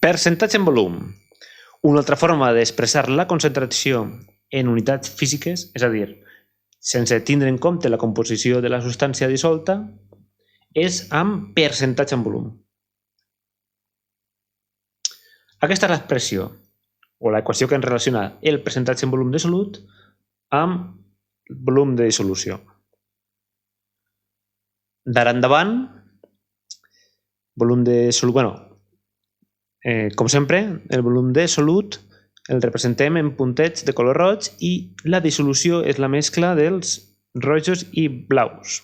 Percentatge en volum. Una altra forma d'expressar la concentració en unitats físiques, és a dir, sense tindre en compte la composició de la substància dissolta, és amb percentatge en volum. Aquesta és l'expressió o l'equació que ens relaciona el percentatge en volum de solut amb el volum de dissolució. D'ara endavant, volum de solut, com sempre, el volum de solut el representem en puntets de color roig i la dissolució és la mescla dels rojos i blaus.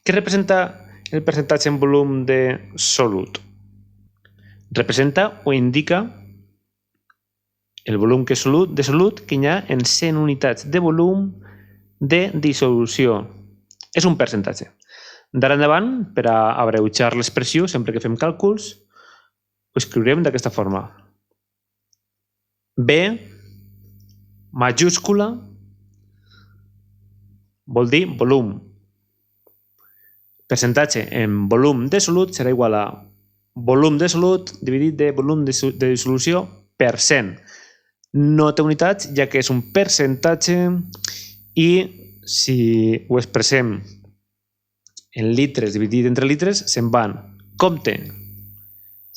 Què representa el percentatge en volum de solut? Representa o indica el volum de solut que hi ha en 100 unitats de volum de dissolució. És un percentatge. D'ara endavant, per a abreujar l'expressió, sempre que fem càlculs, ho escriurem d'aquesta forma. B majúscula vol dir volum. Percentatge en volum de solut serà igual a volum de solut dividit de volum de dissolució per 100. No té unitats, ja que és un percentatge i si ho expressem en litres dividit entre litres, se'n van. Compte,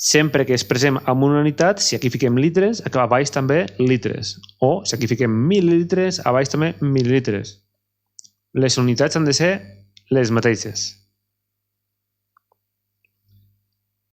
sempre que expressem amb una unitat, si aquí fiquem litres, a baix també litres. O si aquí fiquem mil·lilitres, a baix també mil·lilitres. Les unitats han de ser les mateixes.